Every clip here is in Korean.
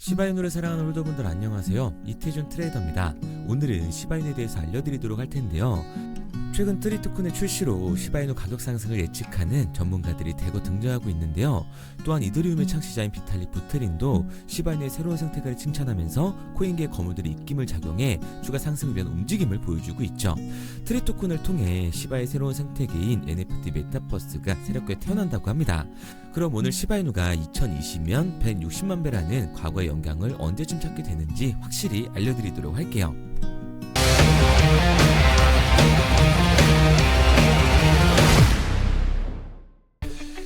시바이누를 사랑하는 홀더분들 안녕하세요. 이태준 트레이더입니다. 오늘은 시바이누에 대해서 알려드리도록 할 텐데요. 최근 트리토큰의 출시로 시바이누 가격 상승을 예측하는 전문가들이 대거 등장하고 있는데요. 또한 이더리움의 창시자인 비탈릭 부테린도 시바이누의 새로운 생태계를 칭찬하면서 코인계의 거물들이 입김을 작용해 추가 상승을 위한 움직임을 보여주고 있죠. 트리토큰을 통해 시바의 새로운 생태계인 NFT 메타버스가 새롭게 태어난다고 합니다. 그럼 오늘 시바이누가 2020년 160만 배라는 과거의 영광을 언제쯤 찾게 되는지 확실히 알려드리도록 할게요.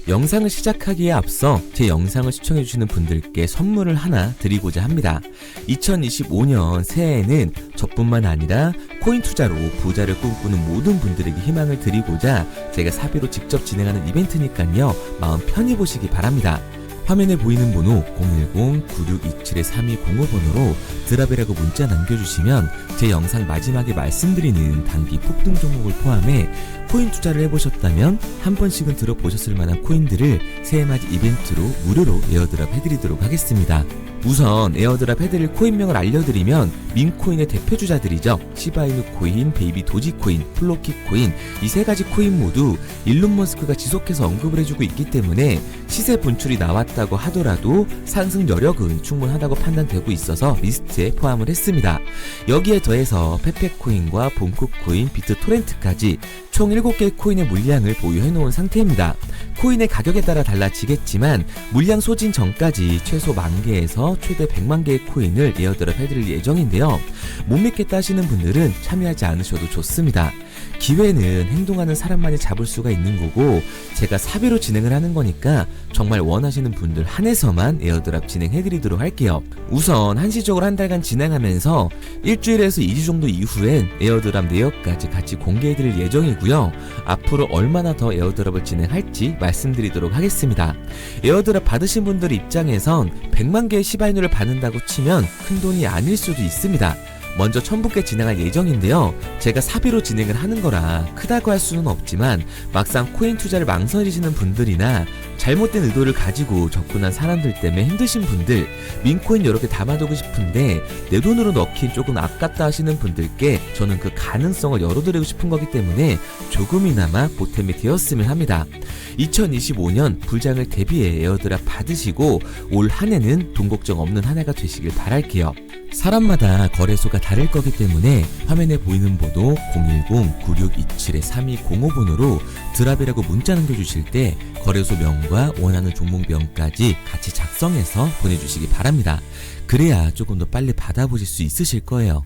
영상을 시작하기에 앞서 제 영상을 시청해주시는 분들께 선물을 하나 드리고자 합니다. 2025년 새해에는 저뿐만 아니라 코인 투자로 부자를 꿈꾸는 모든 분들에게 희망을 드리고자 제가 사비로 직접 진행하는 이벤트니까요. 마음 편히 보시기 바랍니다. 화면에 보이는 번호 010-9627-3205번으로 드랍이라고 문자 남겨주시면 제 영상 마지막에 말씀드리는 단기 폭등 종목을 포함해 코인 투자를 해보셨다면 한 번씩은 들어보셨을 만한 코인들을 새해맞이 이벤트로 무료로 에어드랍 해드리도록 하겠습니다. 우선 에어드랍 해드릴 코인명을 알려드리면 민코인의 대표주자들이죠. 시바이누 코인, 베이비 도지코인, 플로키코인 이 세 가지 코인 모두 일론 머스크가 지속해서 언급을 해주고 있기 때문에 시세 분출이 나왔다고 하더라도 상승 여력은 충분하다고 판단되고 있어서 리스트에 포함을 했습니다. 여기에 더해서 페페코인과 본코코인, 비트토렌트까지 총 7개의 코인의 물량을 보유해놓은 상태입니다. 코인의 가격에 따라 달라지겠지만 물량 소진 전까지 최소 10,000개에서 최대 100만 개의 코인을 에어드랍 해드릴 예정인데요. 못 믿겠다 하시는 분들은 참여하지 않으셔도 좋습니다. 기회는 행동하는 사람만이 잡을 수가 있는 거고 제가 사비로 진행을 하는 거니까 정말 원하시는 분들 한해서만 에어드랍 진행해드리도록 할게요. 우선 한시적으로 한 달간 진행하면서 일주일에서 2주 정도 이후엔 에어드랍 내역까지 같이 공개해드릴 예정이고요. 앞으로 얼마나 더 에어드랍을 진행할지 말씀드리도록 하겠습니다. 에어드랍 받으신 분들 입장에선 100만 개의 시바이누를 받는다고 치면 큰 돈이 아닐 수도 있습니다. 먼저 1000분께 진행할 예정인데요. 제가 사비로 진행을 하는 거라 크다고 할 수는 없지만 막상 코인 투자를 망설이시는 분들이나 잘못된 의도를 가지고 접근한 사람들 때문에 힘드신 분들, 민코인 여러 개 담아두고 싶은데 내 돈으로 넣긴 조금 아깝다 하시는 분들께 저는 그 가능성을 열어드리고 싶은 거기 때문에 조금이나마 보탬이 되었으면 합니다. 2025년 불장을 대비해 에어드랍 받으시고 올 한 해는 돈 걱정 없는 한 해가 되시길 바랄게요. 사람마다 거래소가 다를 거기 때문에 화면에 보이는 번호 010-9627-3205번으로 드랍이라고 문자 남겨주실 때 거래소 명과 원하는 종목명까지 같이 작성해서 보내주시기 바랍니다. 그래야 조금 더 빨리 받아보실 수 있으실 거예요.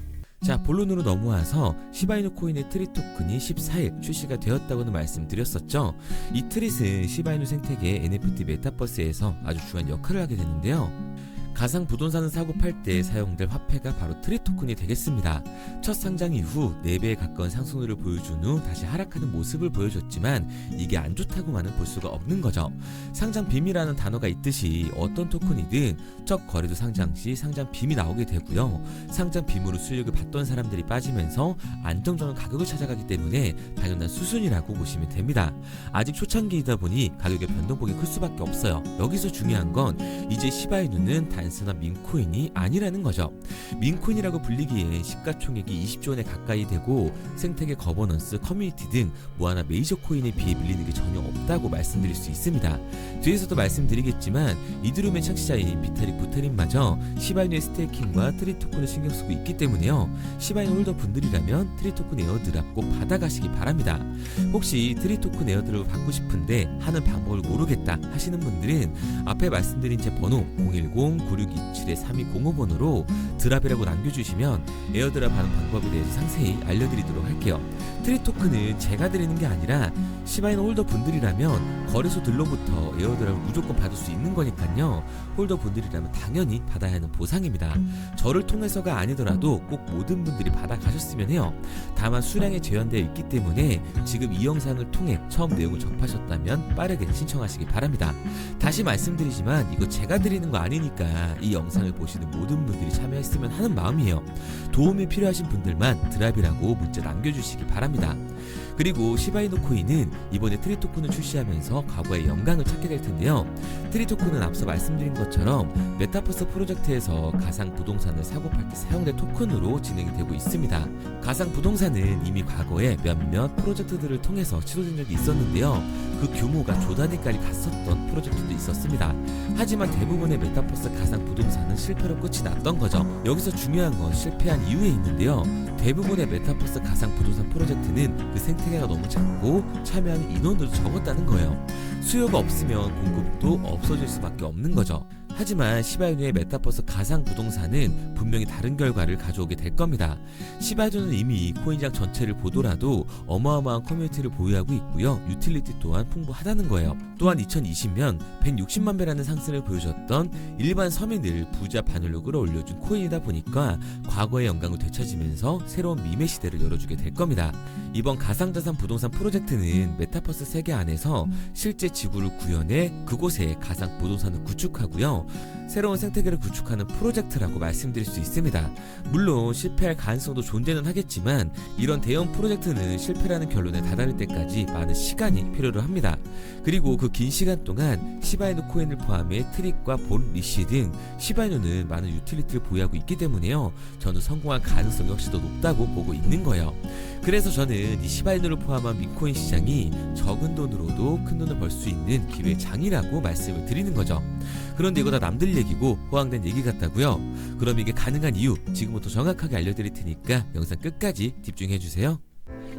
자, 본론으로 넘어와서 시바이누 코인의 트릿 토큰이 14일 출시가 되었다고는 말씀드렸었죠. 이 트릿은 시바이누 생태계의 NFT 메타버스에서 아주 중요한 역할을 하게 되는데요. 가상 부동산을 사고 팔 때 사용될 화폐가 바로 트릿 토큰이 되겠습니다. 첫 상장 이후 4배에 가까운 상승률을 보여준 후 다시 하락하는 모습을 보여줬지만 이게 안 좋다고만은 볼 수가 없는 거죠. 상장 빔이라는 단어가 있듯이 어떤 토큰이든 첫 거래도 상장 시 상장 빔이 나오게 되고요. 상장 빔으로 수익을 받던 사람들이 빠지면서 안정적인 가격을 찾아가기 때문에 당연한 수순이라고 보시면 됩니다. 아직 초창기이다 보니 가격의 변동폭이 클 수밖에 없어요. 여기서 중요한 건 이제 시바이누는 단순한 민코인이 아니라는 거죠. 민코인이라고 불리기에 시가총액이 20조 원에 가까이 되고 생태계 거버넌스, 커뮤니티 등 뭐하나 메이저 코인에 비해 밀리는 게 전혀 없다고 말씀드릴 수 있습니다. 뒤에서도 말씀드리겠지만 이더리움의 창시자인 비탈릭 부테린마저 시바이누의 스테이킹과 트릿 토큰을 신경 쓰고 있기 때문에요. 시바이누 홀더 분들이라면 트릿 토큰 에어드랍 꼭 받아가시기 바랍니다. 혹시 트릿 토큰 에어드랍을 받고 싶은데 하는 방법을 모르겠다 하시는 분들은 앞에 말씀드린 제 번호 010-9627-3205번으로 드랍이라고 남겨주시면 에어드랍 하는 방법에 대해서 상세히 알려드리도록 할게요. 트릿 토큰은 제가 드리는 게 아니라 시바이누 홀더 분들이라면 거래소들로부터 에어드랍을 무조건 받을 수 있는 거니까요. 홀더 분들이라면 당연히 받아야 하는 보상입니다. 저를 통해서가 아니더라도 꼭 모든 분들이 받아가셨으면 해요. 다만 수량이 제한되어 있기 때문에 지금 이 영상을 통해 처음 내용을 접하셨다면 빠르게 신청하시기 바랍니다. 다시 말씀드리지만 이거 제가 드리는 거 아니니까 테니까 이 영상을 보시는 모든 분들이 참여했으면 하는 마음이에요. 도움이 필요하신 분들만 드랍이라고 문자 남겨주시기 바랍니다. 그리고 시바이누 코인은 이번에 트리 토큰을 출시하면서 과거의 영광을 찾게 될 텐데요. 트리 토큰은 앞서 말씀드린 것처럼 메타버스 프로젝트에서 가상 부동산을 사고 팔 때 사용된 토큰으로 진행이 되고 있습니다. 가상 부동산은 이미 과거에 몇몇 프로젝트들을 통해서 시도된 적이 있었는데요. 그 규모가 조 단위까지 갔었던 프로젝트도 있었습니다. 하지만 대부분의 메타버스 가상 부동산은 실패로 끝이 났던 거죠. 여기서 중요한 건 실패한 이유에 있는데요. 대부분의 메타버스 가상 부동산 프로젝트는 그 생태계가 너무 작고 참여하는 인원도 적었다는 거예요. 수요가 없으면 공급도 없어질 수밖에 없는 거죠. 하지만 시바이누의 메타버스 가상 부동산은 분명히 다른 결과를 가져오게 될 겁니다. 시바이누는 이미 코인장 전체를 보더라도 어마어마한 커뮤니티를 보유하고 있고요. 유틸리티 또한 풍부하다는 거예요. 또한 2020년 160만 배라는 상승을 보여줬던 일반 서민을 부자 반열로 끌어올려준 코인이다 보니까 과거의 영광을 되찾으면서 새로운 밈의 시대를 열어주게 될 겁니다. 이번 가상자산 부동산 프로젝트는 메타버스 세계 안에서 실제 지구를 구현해 그곳에 가상 부동산을 구축하고요. 새로운 생태계를 구축하는 프로젝트라고 말씀드릴 수 있습니다. 물론 실패할 가능성도 존재는 하겠지만 이런 대형 프로젝트는 실패라는 결론에 다다를 때까지 많은 시간이 필요로 합니다. 그리고 그 긴 시간 동안 시바이누 코인을 포함해 트릭과 본, 리시 등 시바이누는 많은 유틸리티를 보유하고 있기 때문에요. 저는 성공할 가능성이 훨씬 더 높다고 보고 있는 거예요. 그래서 저는 이 시바이누를 포함한 민코인 시장이 적은 돈으로도 큰 돈을 벌 수 있는 기회의 장이라고 말씀을 드리는 거죠. 그런데 이거 다 남들 얘기고 호황된 얘기 같다고요? 그럼 이게 가능한 이유 지금부터 정확하게 알려드릴 테니까 영상 끝까지 집중해주세요.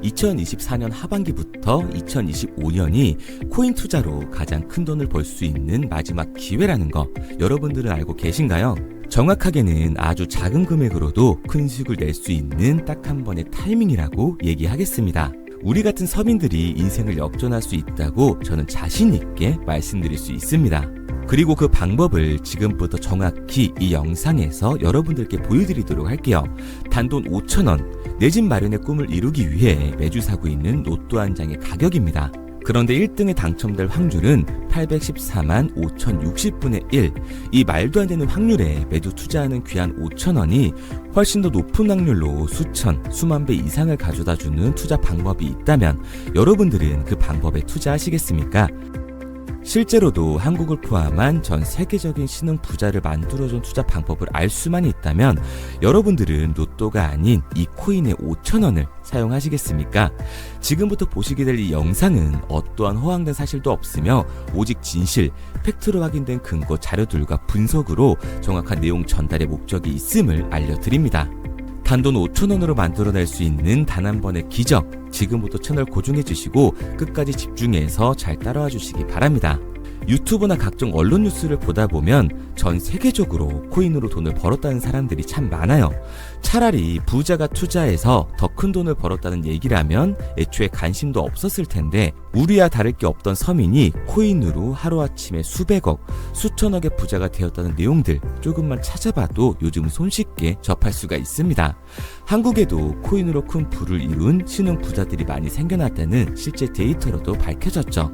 2024년 하반기부터 2025년이 코인 투자로 가장 큰 돈을 벌 수 있는 마지막 기회라는 거 여러분들은 알고 계신가요? 정확하게는 아주 작은 금액으로도 큰 수익을 낼 수 있는 딱 한 번의 타이밍이라고 얘기하겠습니다. 우리 같은 서민들이 인생을 역전할 수 있다고 저는 자신 있게 말씀드릴 수 있습니다. 그리고 그 방법을 지금부터 정확히 이 영상에서 여러분들께 보여드리도록 할게요. 단돈 5,000원, 내 집 마련의 꿈을 이루기 위해 매주 사고 있는 로또 한 장의 가격입니다. 그런데 1등에 당첨될 확률은 814만 5060분의 1. 이 말도 안 되는 확률에 매주 투자하는 귀한 5,000원이 훨씬 더 높은 확률로 수천, 수만 배 이상을 가져다주는 투자 방법이 있다면 여러분들은 그 방법에 투자하시겠습니까? 실제로도 한국을 포함한 전 세계적인 신흥 부자를 만들어준 투자 방법을 알 수만 있다면 여러분들은 로또가 아닌 이 코인의 5,000원을 사용하시겠습니까? 지금부터 보시게 될 이 영상은 어떠한 허황된 사실도 없으며 오직 진실, 팩트로 확인된 근거 자료들과 분석으로 정확한 내용 전달의 목적이 있음을 알려드립니다. 단돈 5,000원으로 만들어낼 수 있는 단 한 번의 기적, 지금부터 채널 고정해 주시고 끝까지 집중해서 잘 따라와 주시기 바랍니다. 유튜브나 각종 언론 뉴스를 보다 보면 전 세계적으로 코인으로 돈을 벌었다는 사람들이 참 많아요. 차라리 부자가 투자해서 더 큰 돈을 벌었다는 얘기라면 애초에 관심도 없었을 텐데 우리와 다를 게 없던 서민이 코인으로 하루아침에 수백억, 수천억의 부자가 되었다는 내용들 조금만 찾아봐도 요즘 손쉽게 접할 수가 있습니다. 한국에도 코인으로 큰 부를 이룬 신흥 부자들이 많이 생겨났다는 실제 데이터로도 밝혀졌죠.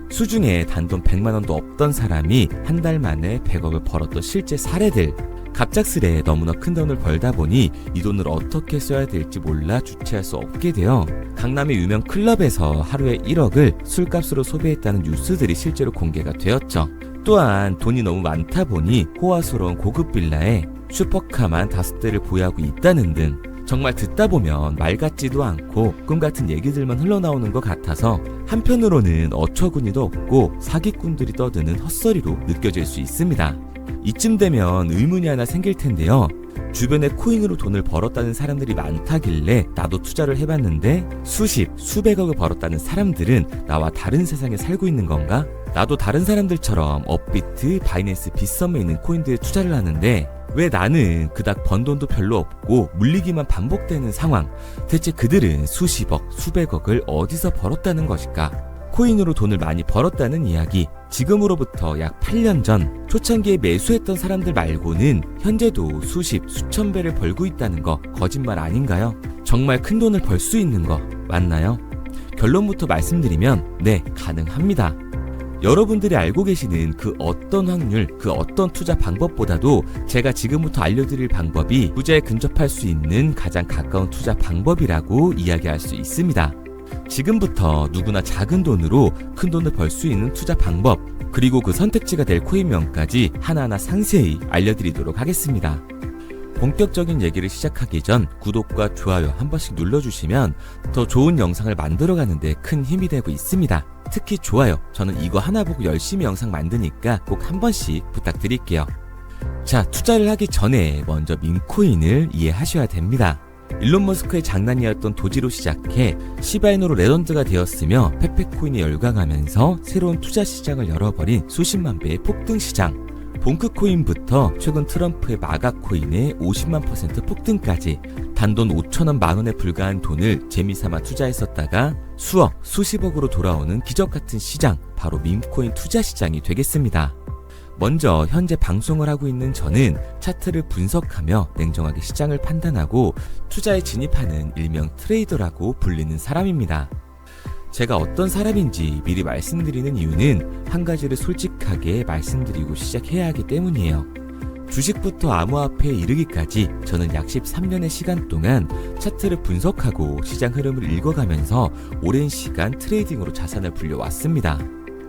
수중에 단돈 100만원도 없던 사람이 한 달 만에 100억을 벌었던 실제 사례들. 갑작스레 너무나 큰 돈을 벌다 보니 이 돈을 어떻게 써야 될지 몰라 주체할 수 없게 되어 강남의 유명 클럽에서 하루에 1억을 술값으로 소비했다는 뉴스들이 실제로 공개가 되었죠. 또한 돈이 너무 많다 보니 호화스러운 고급 빌라에 슈퍼카만 5대를 보유하고 있다는 등 정말 듣다 보면 말 같지도 않고 꿈 같은 얘기들만 흘러나오는 것 같아서 한편으로는 어처구니도 없고 사기꾼들이 떠드는 헛소리로 느껴질 수 있습니다. 이쯤 되면 의문이 하나 생길 텐데요. 주변에 코인으로 돈을 벌었다는 사람들이 많다길래 나도 투자를 해봤는데 수십, 수백억을 벌었다는 사람들은 나와 다른 세상에 살고 있는 건가? 나도 다른 사람들처럼 업비트, 바이낸스, 빗썸에 있는 코인들에 투자를 하는데 왜 나는 그닥 번 돈도 별로 없고 물리기만 반복되는 상황? 대체 그들은 수십억, 수백억을 어디서 벌었다는 것일까? 코인으로 돈을 많이 벌었다는 이야기, 지금으로부터 약 8년 전 초창기에 매수했던 사람들 말고는 현재도 수십, 수천 배를 벌고 있다는 거 거짓말 아닌가요? 정말 큰 돈을 벌 수 있는 거 맞나요? 결론부터 말씀드리면 네, 가능합니다. 여러분들이 알고 계시는 그 어떤 확률, 그 어떤 투자 방법보다도 제가 지금부터 알려드릴 방법이 부자에 근접할 수 있는 가장 가까운 투자 방법이라고 이야기할 수 있습니다. 지금부터 누구나 작은 돈으로 큰 돈을 벌 수 있는 투자 방법, 그리고 그 선택지가 될 코인명까지 하나하나 상세히 알려드리도록 하겠습니다. 본격적인 얘기를 시작하기 전 구독과 좋아요 한 번씩 눌러주시면 더 좋은 영상을 만들어가는 데 큰 힘이 되고 있습니다. 특히 좋아요, 저는 이거 하나 보고 열심히 영상 만드니까 꼭 한 번씩 부탁드릴게요. 자, 투자를 하기 전에 먼저 밈코인을 이해하셔야 됩니다. 일론 머스크의 장난이었던 도지로 시작해 시바이누로 레전드가 되었으며 페페코인이 열광하면서 새로운 투자 시장을 열어버린 수십만 배의 폭등 시장. 봉크코인부터 최근 트럼프의 마가코인의 50만% 폭등까지 단돈 5천원 만원에 불과한 돈을 재미삼아 투자했었다가 수억, 수십억으로 돌아오는 기적같은 시장, 바로 밈코인 투자 시장이 되겠습니다. 먼저 현재 방송을 하고 있는 저는 차트를 분석하며 냉정하게 시장을 판단하고 투자에 진입하는 일명 트레이더라고 불리는 사람입니다. 제가 어떤 사람인지 미리 말씀드리는 이유는 한 가지를 솔직하게 말씀드리고 시작해야 하기 때문이에요. 주식부터 암호화폐에 이르기까지 저는 약 13년의 시간 동안 차트를 분석하고 시장 흐름을 읽어가면서 오랜 시간 트레이딩으로 자산을 불려왔습니다.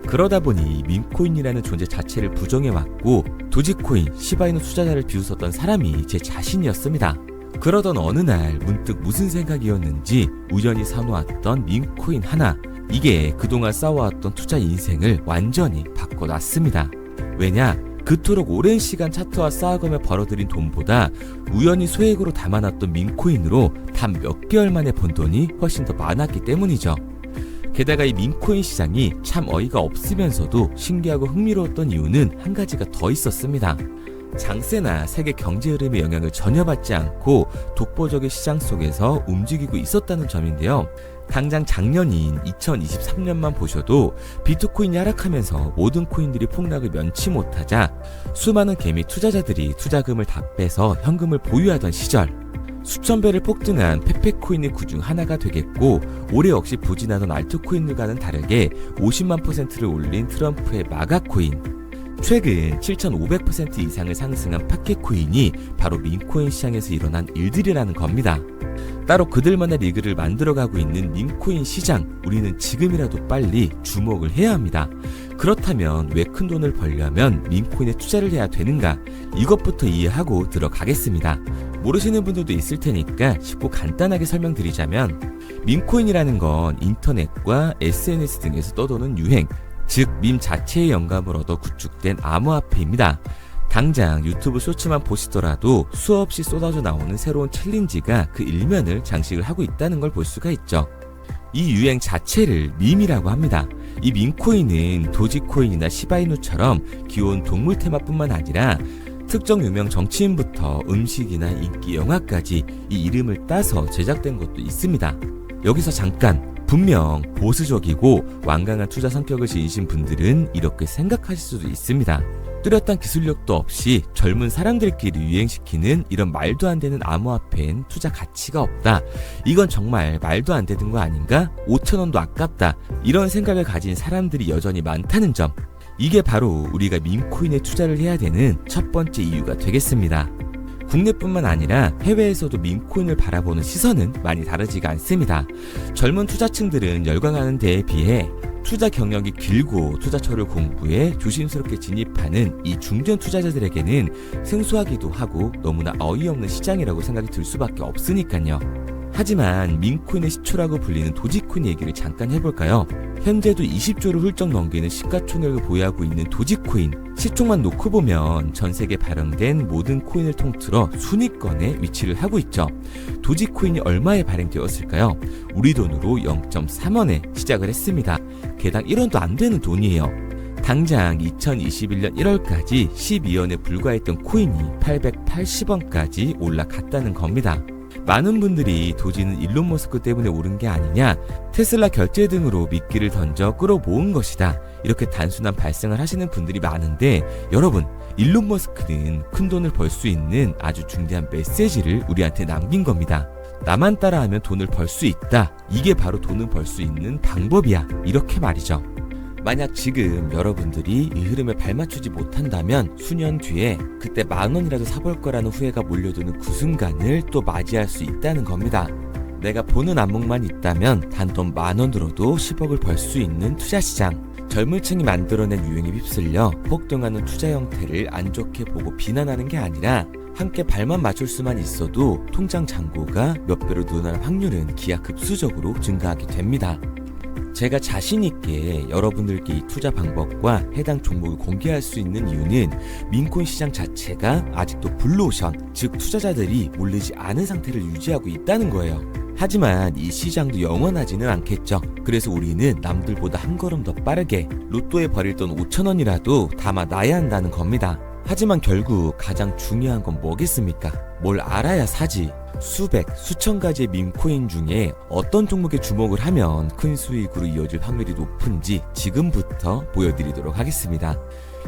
그러다 보니 밈코인이라는 존재 자체를 부정해왔고 도지코인, 시바이누 투자자를 비웃었던 사람이 제 자신이었습니다. 그러던 어느 날 문득 무슨 생각이었는지 우연히 사놓았던 밈코인 하나, 이게 그동안 쌓아왔던 투자 인생을 완전히 바꿔놨습니다. 왜냐? 그토록 오랜 시간 차트와 쌓아가며 벌어들인 돈보다 우연히 소액으로 담아놨던 밈코인으로 단 몇 개월 만에 번 돈이 훨씬 더 많았기 때문이죠. 게다가 이 밈코인 시장이 참 어이가 없으면서도 신기하고 흥미로웠던 이유는 한 가지가 더 있었습니다. 장세나 세계 경제 흐름의 영향을 전혀 받지 않고 독보적인 시장 속에서 움직이고 있었다는 점인데요. 당장 작년인 2023년만 보셔도 비트코인이 하락하면서 모든 코인들이 폭락을 면치 못하자 수많은 개미 투자자들이 투자금을 다 빼서 현금을 보유하던 시절, 수천 배를 폭등한 페페코인이 그중 하나가 되겠고, 올해 역시 부진하던 알트코인들과는 다르게 50만%를 올린 트럼프의 마가코인, 최근 7,500% 이상을 상승한 파켓코인이 바로 밈코인 시장에서 일어난 일들이라는 겁니다. 따로 그들만의 리그를 만들어가고 있는 밈코인 시장, 우리는 지금이라도 빨리 주목을 해야 합니다. 그렇다면 왜 큰 돈을 벌려면 밈코인에 투자를 해야 되는가? 이것부터 이해하고 들어가겠습니다. 모르시는 분들도 있을 테니까 쉽고 간단하게 설명드리자면, 밈코인이라는 건 인터넷과 SNS 등에서 떠도는 유행, 즉 밈 자체의 영감을 얻어 구축된 암호화폐입니다. 당장 유튜브 쇼츠만 보시더라도 수없이 쏟아져 나오는 새로운 챌린지가 그 일면을 장식을 하고 있다는 걸 볼 수가 있죠. 이 유행 자체를 밈이라고 합니다. 이 밈코인은 도지코인이나 시바이누처럼 귀여운 동물 테마뿐만 아니라 특정 유명 정치인부터 음식이나 인기 영화까지 이 이름을 따서 제작된 것도 있습니다. 여기서 잠깐, 분명 보수적이고 완강한 투자 성격을 지니신 분들은 이렇게 생각하실 수도 있습니다. 뚜렷한 기술력도 없이 젊은 사람들끼리 유행시키는 이런 말도 안 되는 암호화폐엔 투자 가치가 없다. 이건 정말 말도 안 되는 거 아닌가? 5,000원도 아깝다. 이런 생각을 가진 사람들이 여전히 많다는 점. 이게 바로 우리가 밈코인에 투자를 해야 되는 첫 번째 이유가 되겠습니다. 국내뿐만 아니라 해외에서도 밈코인을 바라보는 시선은 많이 다르지가 않습니다. 젊은 투자층들은 열광하는 데에 비해 투자 경력이 길고 투자처를 공부해 조심스럽게 진입하는 이 중견 투자자들에게는 생소하기도 하고 너무나 어이없는 시장이라고 생각이 들 수밖에 없으니까요. 하지만 밈코인의 시초라고 불리는 도지코인 얘기를 잠깐 해볼까요? 현재도 20조를 훌쩍 넘기는 시가총액을 보유하고 있는 도지코인, 시총만 놓고 보면 전 세계 발행된 모든 코인을 통틀어 순위권에 위치를 하고 있죠. 도지코인이 얼마에 발행되었을까요? 우리 돈으로 0.3원에 시작을 했습니다. 개당 1원도 안 되는 돈이에요. 당장 2021년 1월까지 12원에 불과했던 코인이 880원까지 올라갔다는 겁니다. 많은 분들이 도지는 일론 머스크 때문에 오른 게 아니냐, 테슬라 결제 등으로 미끼를 던져 끌어모은 것이다, 이렇게 단순한 발생을 하시는 분들이 많은데, 여러분, 일론 머스크는 큰 돈을 벌 수 있는 아주 중대한 메시지를 우리한테 남긴 겁니다. 나만 따라하면 돈을 벌 수 있다, 이게 바로 돈을 벌 수 있는 방법이야, 이렇게 말이죠. 만약 지금 여러분들이 이 흐름에 발맞추지 못한다면 수년 뒤에 그때 10,000원이라도 사볼 거라는 후회가 몰려드는 그 순간을 또 맞이할 수 있다는 겁니다. 내가 보는 안목만 있다면 단돈 10,000원 들어도 10억을 벌 수 있는 투자시장. 젊은 층이 만들어낸 유행에 휩쓸려 폭등하는 투자 형태를 안 좋게 보고 비난하는 게 아니라 함께 발만 맞출 수만 있어도 통장 잔고가 몇 배로 늘어날 확률은 기하급수적으로 증가하게 됩니다. 제가 자신있게 여러분들께 이 투자 방법과 해당 종목을 공개할 수 있는 이유는 민코인 시장 자체가 아직도 블루오션, 즉 투자자들이 몰리지 않은 상태를 유지하고 있다는 거예요. 하지만 이 시장도 영원하지는 않겠죠. 그래서 우리는 남들보다 한 걸음 더 빠르게 로또에 버릴 돈 5,000원이라도 담아놔야 한다는 겁니다. 하지만 결국 가장 중요한 건 뭐겠습니까? 뭘 알아야 사지. 수백, 수천 가지의 밈코인 중에 어떤 종목에 주목을 하면 큰 수익으로 이어질 확률이 높은지 지금부터 보여드리도록 하겠습니다.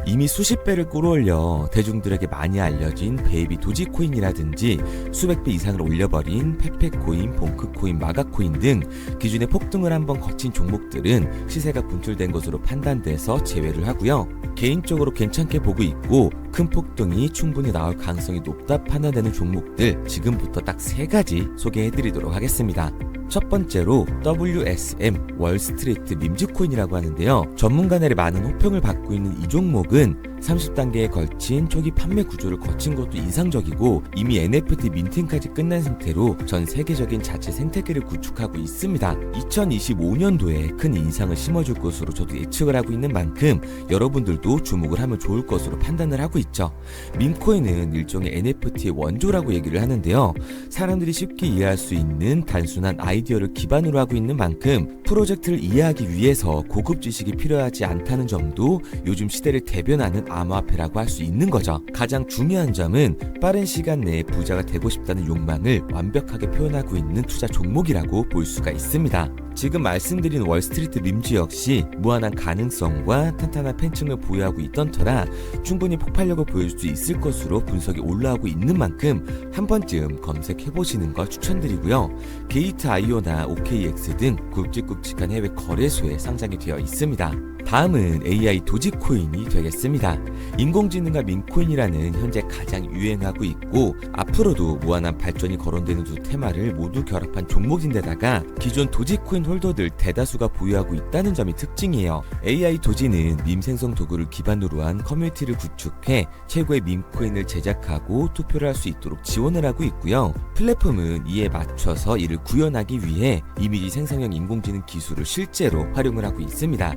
이미 수십 배를 끌어올려 대중들에게 많이 알려진 베이비 도지코인이라든지 수백 배 이상을 올려버린 페페코인, 봉크코인, 마가코인 등 기존에 폭등을 한번 거친 종목들은 시세가 분출된 것으로 판단돼서 제외를 하고요. 개인적으로 괜찮게 보고 있고 큰 폭등이 충분히 나올 가능성이 높다 판단되는 종목들 지금부터 딱 3가지 소개해드리도록 하겠습니다. 첫 번째로 WSM 월스트리트 밈즈코인이라고 하는데요. 전문가들의 많은 호평을 받고 있는 이 종목은 30단계에 걸친 초기 판매 구조를 거친 것도 인상적이고 이미 NFT 민팅까지 끝난 상태로 전 세계적인 자체 생태계를 구축하고 있습니다. 2025년도에 큰 인상을 심어줄 것으로 저도 예측을 하고 있는 만큼 여러분들도 주목을 하면 좋을 것으로 판단을 하고 있죠. 밈코인은 일종의 NFT의 원조라고 얘기를 하는데요. 사람들이 쉽게 이해할 수 있는 단순한 아이디어를 기반으로 하고 있는 만큼 프로젝트를 이해하기 위해서 고급 지식이 필요하지 않다는 점도 요즘 시대를 대변하는 암호화폐라고 할 수 있는 거죠. 가장 중요한 점은 빠른 시간 내에 부자가 되고 싶다는 욕망을 완벽하게 표현하고 있는 투자 종목이라고 볼 수가 있습니다. 지금 말씀드린 월스트리트 밈즈 역시 무한한 가능성과 탄탄한 팬층을 보유하고 있던 터라 충분히 폭발력을 보여줄 수 있을 것으로 분석이 올라오고 있는 만큼 한 번쯤 검색해보시는 걸 추천드리고요. 게이트.io나 OKX 등 굵직굵직한 해외 거래소에 상장이 되어 있습니다. 다음은 AI 도지코인이 되겠습니다. 인공지능과 민코인이라는 현재 가장 유행하고 있고 앞으로도 무한한 발전이 거론되는 두 테마를 모두 결합한 종목인데다가 기존 도지코인 홀더들 대다수가 보유하고 있다는 점이 특징이에요. AI 도지는 밈 생성 도구를 기반으로 한 커뮤니티를 구축해 최고의 밈코인을 제작하고 투표를 할 수 있도록 지원을 하고 있고요. 플랫폼은 이에 맞춰서 이를 구현하기 위해 이미지 생성형 인공지능 기술을 실제로 활용을 하고 있습니다.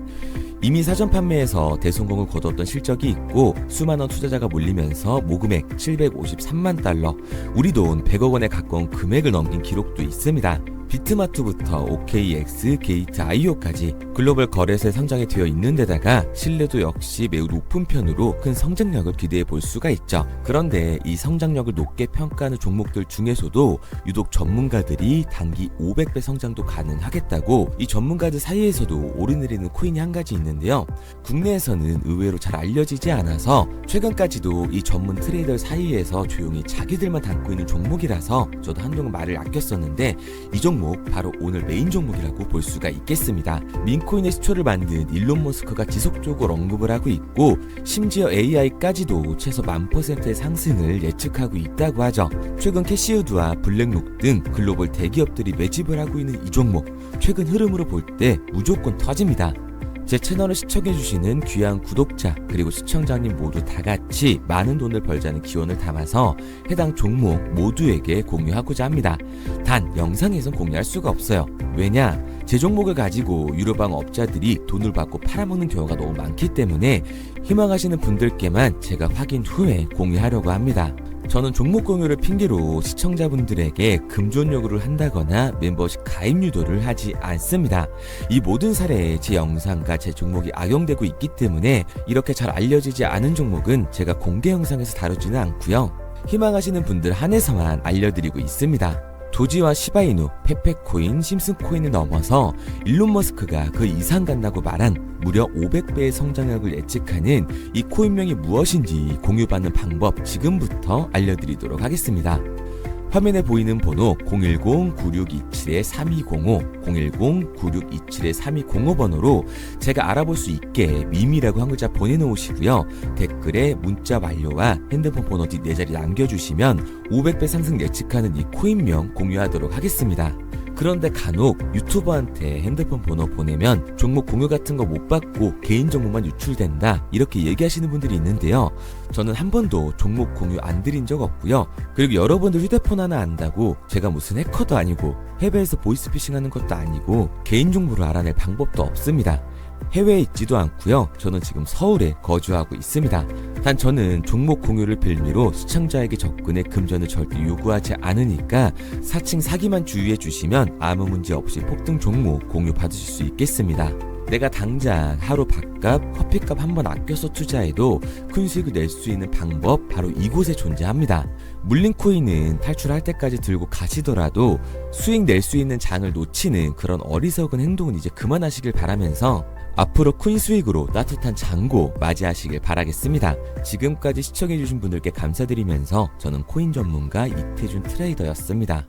이미 사전 판매에서 대성공을 거뒀던 실적이 있고 수만원 투자자가 몰리면서 모금액 753만 달러, 우리 돈 100억 원에 가까운 금액을 넘긴 기록도 있습니다. 비트마트부터 OKX, 게이트.io까지 글로벌 거래소에 상장이 되어 있는 데다가 신뢰도 역시 매우 높은 편으로 큰 성장력을 기대해 볼 수가 있죠. 그런데 이 성장력을 높게 평가하는 종목들 중에서도 유독 전문가들이 단기 500배 성장도 가능하겠다고 이 전문가들 사이에서도 오르내리는 코인이 한 가지 있는데요. 국내에서는 의외로 잘 알려지지 않아서 최근까지도 이 전문 트레이더 사이에서 조용히 자기들만 담고 있는 종목이라서 저도 한동안 말을 아꼈었는데 이 종목 바로 오늘 메인 종목이라고 볼 수가 있겠습니다. 민코인의 시초를 만든 일론 머스크가 지속적으로 언급을 하고 있고 심지어 AI까지도 최소 10,000%의 상승을 예측하고 있다고 하죠. 최근 캐시우드와 블랙록 등 글로벌 대기업들이 매집을 하고 있는 이 종목 최근 흐름으로 볼 때 무조건 터집니다. 제 채널을 시청해주시는 귀한 구독자 그리고 시청자님 모두 다같이 많은 돈을 벌자는 기원을 담아서 해당 종목 모두에게 공유하고자 합니다. 단 영상에선 공유할 수가 없어요. 왜냐? 제 종목을 가지고 유료방 업자들이 돈을 받고 팔아먹는 경우가 너무 많기 때문에 희망하시는 분들께만 제가 확인 후에 공유하려고 합니다. 저는 종목 공유를 핑계로 시청자분들에게 금전 요구를 한다거나 멤버십 가입 유도를 하지 않습니다. 이 모든 사례에 제 영상과 제 종목이 악용되고 있기 때문에 이렇게 잘 알려지지 않은 종목은 제가 공개 영상에서 다루지는 않고요. 희망하시는 분들 한해서만 알려드리고 있습니다. 도지와 시바이누, 페페코인, 심슨코인을 넘어서 일론 머스크가 그 이상 간다고 말한 무려 500배의 성장력을 예측하는 이 코인명이 무엇인지 공유받는 방법 지금부터 알려드리도록 하겠습니다. 화면에 보이는 번호 010-9627-3205, 010-9627-3205 번호로 제가 알아볼 수 있게 미미라고 한 글자 보내놓으시고요. 댓글에 문자 완료와 핸드폰 번호 뒷 4자리 남겨주시면 500배 상승 예측하는 이 코인명 공유하도록 하겠습니다. 그런데 간혹 유튜버한테 핸드폰 번호 보내면 종목 공유 같은 거 못 받고 개인정보만 유출된다 이렇게 얘기하시는 분들이 있는데요. 저는 한 번도 종목 공유 안 드린 적 없고요. 그리고 여러분들 휴대폰 하나 안다고 제가 무슨 해커도 아니고 해외에서 보이스피싱 하는 것도 아니고 개인정보를 알아낼 방법도 없습니다. 해외에 있지도 않고요. 저는 지금 서울에 거주하고 있습니다. 단 저는 종목 공유를 빌미로 시청자에게 접근의 금전을 절대 요구하지 않으니까 사칭 사기만 주의해 주시면 아무 문제 없이 폭등 종목 공유 받으실 수 있겠습니다. 내가 당장 하루 밥값, 커피값 한번 아껴서 투자해도 큰 수익을 낼 수 있는 방법 바로 이곳에 존재합니다. 물린 코인은 탈출할 때까지 들고 가시더라도 수익 낼 수 있는 장을 놓치는 그런 어리석은 행동은 이제 그만하시길 바라면서 앞으로 큰 수익으로 따뜻한 잔고 맞이하시길 바라겠습니다. 지금까지 시청해주신 분들께 감사드리면서 저는 코인 전문가 이태준 트레이더였습니다.